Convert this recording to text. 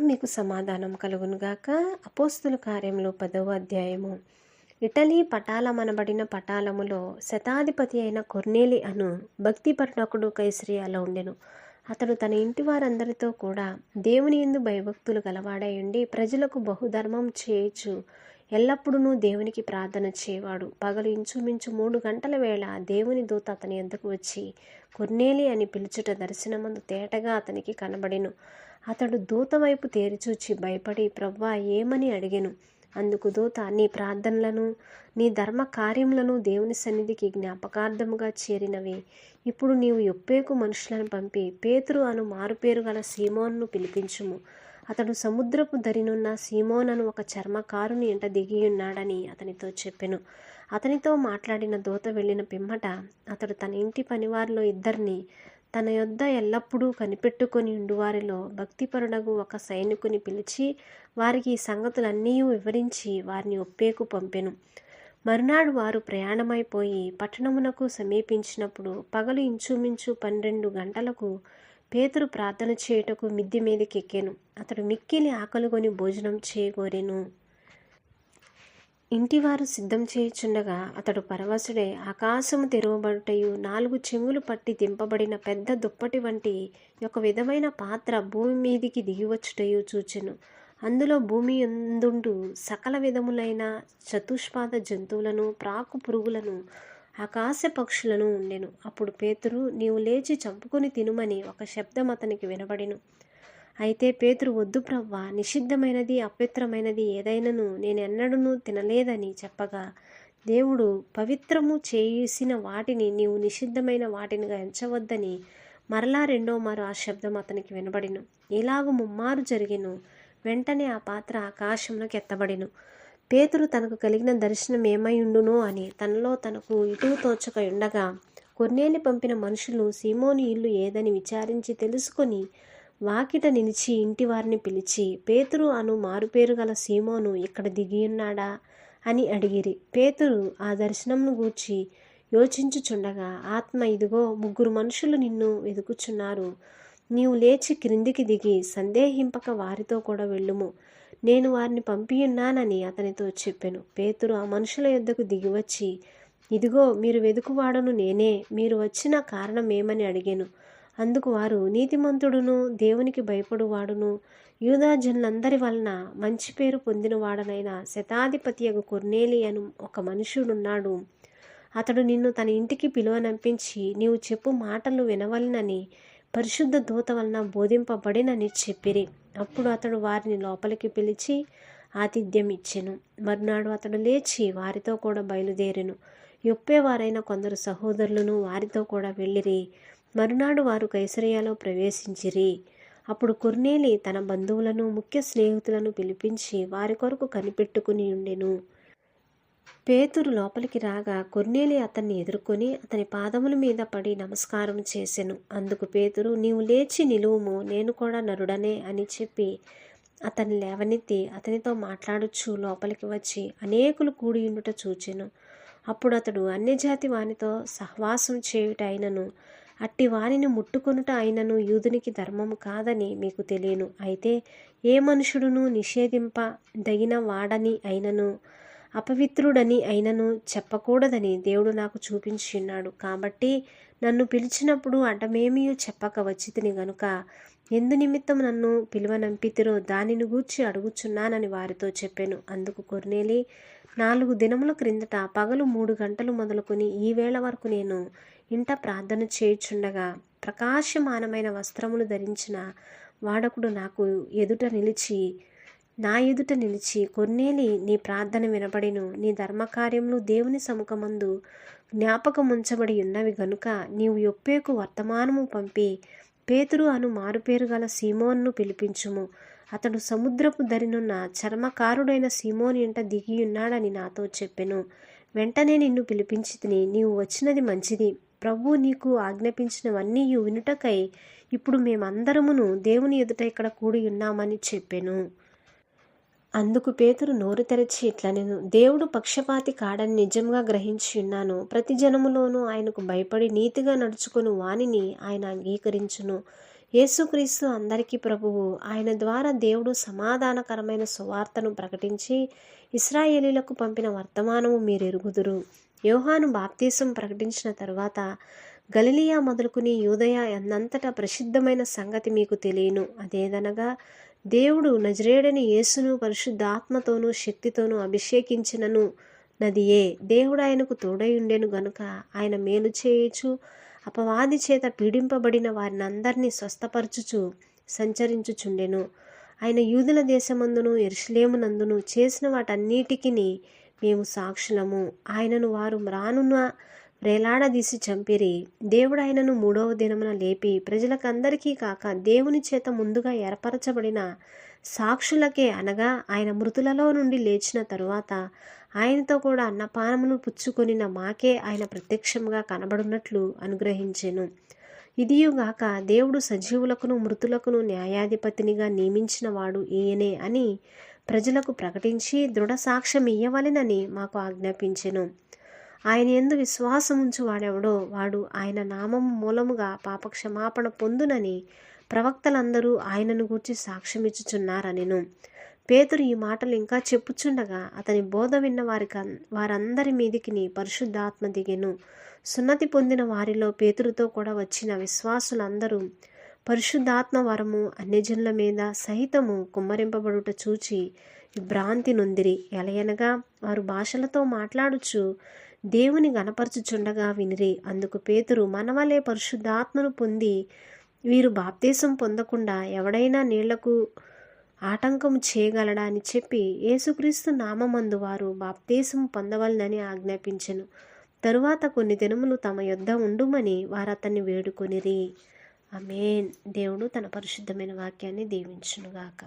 మీకు సమాధానం కలుగునుగాక. అపోస్తుల కార్యములు 10వ అధ్యాయము. ఇటలీ పటాలమనబడిన పటాలములో శతాధిపతి అయిన కొర్నేలి అను భక్తిపరుడొకడు కైసరయ్యలో ఉండెను. అతడు తన ఇంటి వారందరితో కూడా దేవుని యందు భయభక్తులు గలవాడై ఉండి ప్రజలకు బహుధర్మం చేయుచు ఎల్లప్పుడూ దేవునికి ప్రార్థన చేయవాడు. పగలు ఇంచుమించు 3 గంటల వేళ దేవుని దూత అతని యొద్దకు వచ్చి కొర్నేలి అని పిలుచుట దర్శనమందు తేటగా అతనికి కనబడెను. అతడు దూత వైపు తేరిచూచి భయపడి, ప్రభువా, ఏమని అడిగెను. అందుకు దూత, నీ ప్రార్థనలను నీ ధర్మ కార్యములను దేవుని సన్నిధికి జ్ఞాపకార్థముగా చేరినవి. ఇప్పుడు నీవు యొప్పేకు మనుషులను పంపి పేతురు అను మారుపేరు గల సీమోనును పిలిపించుము. అతడు సముద్రపు దరినున్న సీమోనను ఒక చర్మకారుని ఇంట దిగియున్నాడని అతనితో చెప్పెను. అతనితో మాట్లాడిన దూత వెళ్ళిన పిమ్మట అతడు తన ఇంటి పనివారిలో 2 తన యొద్ద ఎల్లప్పుడూ కనిపెట్టుకొని ఉండువారిలో భక్తిపరుడగు ఒక సైనికుని పిలిచి వారికి ఈ సంగతులన్నీ వివరించి వారిని ఒప్పేకు పంపెను. మరునాడు వారు ప్రయాణమైపోయి పట్టణమునకు సమీపించినప్పుడు పగలు ఇంచుమించు 12 గంటలకు పేతురు ప్రార్థన చేయుటకు మిద్ది మీదకెక్కెను. అతడు మిక్కిలి ఆకలిగొని భోజనం చేయగోరెను. ఇంటివారు సిద్ధం చేయుచుండగా అతడు పరవశుడై ఆకాశము తెరవబడుటయు 4 చెంగులు పట్టి దింపబడిన పెద్ద దుప్పటి వంటి ఒక విధమైన పాత్ర భూమి మీదికి దిగివచ్చుటయు చూచెను. అందులో భూమి యందుండు సకల విధములైన చతుష్పాద జంతువులను, ప్రాకు పురుగులను, ఆకాశ పక్షులను ఉండెను. అప్పుడు పేతురు, నీవు లేచి చంపుకొని తినుమని ఒక శబ్దం అతనికి వినబడెను. అయితే పేతురు, వద్దు ప్రవ్వా, నిషిద్ధమైనది అపవిత్రమైనది ఏదైనను నేనెన్నడూ తినలేదని చెప్పగా, దేవుడు పవిత్రము చేసిన వాటిని నీవు నిషిద్ధమైన వాటినిగా ఎంచవద్దని మరలా 2వ మారు ఆ శబ్దం అతనికి వినబడెను. ఇలాగు 3 మారు జరిగెను. వెంటనే ఆ పాత్ర ఆకాశమునకు ఎత్తబడెను. పేతురు తనకు కలిగిన దర్శనం ఏమైయుండునో అని తనలో తనకు ఇటు తోచక ఉండగా కొర్నేలి పంపిన మనుషులు సీమోను ఇల్లు ఏదని విచారించి తెలుసుకొని వాకిట నిలిచి ఇంటి వారిని పిలిచి, పేతురు అను మారుపేరు గల సీమోను ఇక్కడ దిగియున్నాడా అని అడిగిరి. పేతురు ఆ దర్శనమును గూర్చి యోచించుచుండగా ఆత్మ, ఇదిగో 3 మనుషులు నిన్ను వెదుకుచున్నారు. నీవు లేచి క్రిందికి దిగి సందేహింపక వారితో కూడా వెళ్ళుము. నేను వారిని పంపియున్నానని అతనితో చెప్పెను. పేతురు ఆ మనుషుల యొద్దకు దిగివచ్చి, ఇదిగో మీరు వెదుకువాడను నేనే, మీరు వచ్చిన కారణమేమని అడిగెను. అందుకు వారు, నీతిమంతుడును దేవునికి భయపడువాడును యూదా జనులందరి వలన మంచి పేరు పొందినవాడనైన శతాధిపతియగు కొర్నేలి అను ఒక మనుషుడున్నాడు. అతడు నిన్ను తన ఇంటికి పిలువనంపించి నీవు చెప్పు మాటలు వినవలనని పరిశుద్ధ దూత వలన బోధింపబడినని చెప్పిరి. అప్పుడు అతడు వారిని లోపలికి పిలిచి ఆతిథ్యం ఇచ్చెను. మరునాడు అతడు లేచి వారితో కూడా బయలుదేరెను. యొప్పేవారైన కొందరు సహోదరులను వారితో కూడా వెళ్ళిరి. మరునాడు వారు కైసరయ్యలో ప్రవేశించిరి. అప్పుడు కొర్నేలి తన బంధువులను, ముఖ్య స్నేహితులను పిలిపించి వారి కొరకు కనిపెట్టుకుని ఉండెను. పేతురు లోపలికి రాగా కొర్నేలి అతన్ని ఎదుర్కొని అతని పాదముల మీద పడి నమస్కారం చేసెను. అందుకు పేతురు, నీవు లేచి నిలువుము, నేను కూడా నరుడనే అని చెప్పి అతన్ని లేవనెత్తి అతనితో మాట్లాడుచు లోపలికి వచ్చి అనేకులు కూడియుండుట చూచెను. అప్పుడు అతడు అన్యజాతి వానితో సహవాసం చేయుట అయినను అట్టి వానిని ముట్టుకొనుట అయినను యూదునికి ధర్మము కాదని మీకు తెలియను. అయితే ఏ మనుషుడును నిషేధింపదగిన వాడని అయినను అపవిత్రుడని అయినను చెప్పకూడదని దేవుడు నాకు చూపించున్నాడు. కాబట్టి నన్ను పిలిచినప్పుడు అడ్డమేమీ చెప్పక వచ్చితిని గనుక ఎందు నిమిత్తం నన్ను పిలువనంపితిరో దానిని గూర్చి అడుగుచున్నానని వారితో చెప్పెను. అందుకు కొర్నేలి, 4 దినముల క్రిందట పగలు 3 గంటలు మొదలుకొని ఈ వేళ వరకు నేను ఇంట ప్రార్థన చేయుచుండగా ప్రకాశమానమైన వస్త్రములు ధరించిన వాడకుడు నా ఎదుట నిలిచి కొర్నేలి, నీ ప్రార్థన వినబడిను, నీ ధర్మకార్యములు దేవుని సముఖమందు జ్ఞాపకముంచబడి ఉన్నవి గనుక నీవు యొప్పేకు వర్తమానము పంపి పేతురు అను మారుపేరు గల సీమోనును పిలిపించుము. అతడు సముద్రపు దరినున్న చర్మకారుడైన సీమోను ఇంట దిగియున్నాడని నాతో చెప్పెను. వెంటనే నిన్ను పిలిపించితిని. నీవు వచ్చినది మంచిది. ప్రభువు నీకు ఆజ్ఞాపించినవన్నీ వినుటకై ఇప్పుడు మేమందరమును దేవుని ఎదుట ఇక్కడ కూడి ఉన్నామని చెప్పెను. అందుకు పేతురు నోరు తెరచి ఇట్లనెను, దేవుడు పక్షపాతి కాడని నిజంగా గ్రహించి ఉన్నాను. ప్రతి జనములోనూ ఆయనకు భయపడి నీతిగా నడుచుకుని వానిని ఆయన అంగీకరించును. యేసుక్రీస్తు అందరికీ ప్రభువు. ఆయన ద్వారా దేవుడు సమాధానకరమైన సువార్తను ప్రకటించి ఇశ్రాయేలీయులకు పంపిన వర్తమానము మీరెరుగుదురు. యోహాను బాప్తీసం ప్రకటించిన తరువాత గలిలియా మొదలుకుని యూదయ అన్నంతటా ప్రసిద్ధమైన సంగతి మీకు తెలియను. అదేదనగా దేవుడు నజరేయుడైన యేసును పరిశుద్ధాత్మతోనూ శక్తితోనూ అభిషేకించినను నదియే. దేవుడు ఆయనకు తోడై ఉండెను గనుక ఆయన మేలు చేయుచు అపవాది చేత పీడింపబడిన వారినందరినీ స్వస్థపరచుచు సంచరించుచుండెను. ఆయన యూదుల దేశమందును యెరూషలేమునందును చేసిన వాటన్నిటికీ మేము సాక్షులము. ఆయనను వారు రానున్న వ్రేలాడదీసి చంపిరి. దేవుడు ఆయనను 3వ దినమున లేపి ప్రజలకందరికీ కాక దేవుని చేత ముందుగా ఏర్పరచబడిన సాక్షులకే, అనగా ఆయన మృతులలో నుండి లేచిన తరువాత ఆయనతో కూడా అన్నపానమును పుచ్చుకొనిన మాకే ఆయన ప్రత్యక్షంగా కనబడినట్లు అనుగ్రహించెను. ఇదియుగాక దేవుడు సజీవులకును మృతులకును న్యాయాధిపతినిగా నియమించిన వాడు ఈయనే అని ప్రజలకు ప్రకటించి దృఢ సాక్ష్యం ఇయ్యవలెనని మాకు ఆజ్ఞాపించెను. ఆయన యందు విశ్వాసముంచు వాడెవడో వాడు ఆయన నామము మూలముగా పాపక్షమాపణ పొందునని ప్రవక్తలందరూ ఆయనను గూర్చి సాక్ష్యమిచ్చుచున్నారనెను. పేతురు ఈ మాటలు ఇంకా చెప్పుచుండగా అతని బోధ విన్న వారందరి మీదికి పరిశుద్ధాత్మ దిగెను. సున్నతి పొందిన వారిలో పేతురుతో కూడా వచ్చిన విశ్వాసులందరూ పరిశుద్ధాత్మ వరము అన్యజనుల మీద సహితము కుమ్మరింపబడుట చూచి భ్రాంతి నొందిరి. ఎలయనగా వారు భాషలతో మాట్లాడుచు దేవుని గణపరచుచుండగా వినిరి. అందుకు పేతురు, మనవలే పరిశుద్ధాత్మను పొంది వీరు బాప్తీసం పొందకుండా ఎవడైనా నీళ్లకు ఆటంకము చేయగలడా అని చెప్పి యేసుక్రీస్తు నామమందు వారు బాప్తీసం పొందవలనని ఆజ్ఞాపించెను. తరువాత కొన్ని దినములు తమ యొద్ద ఉండుమని వారు అతన్ని వేడుకొనిరి. ఆమేన్. దేవుడు తన పరిశుద్ధమైన వాక్యాన్ని దీవించునుగాక.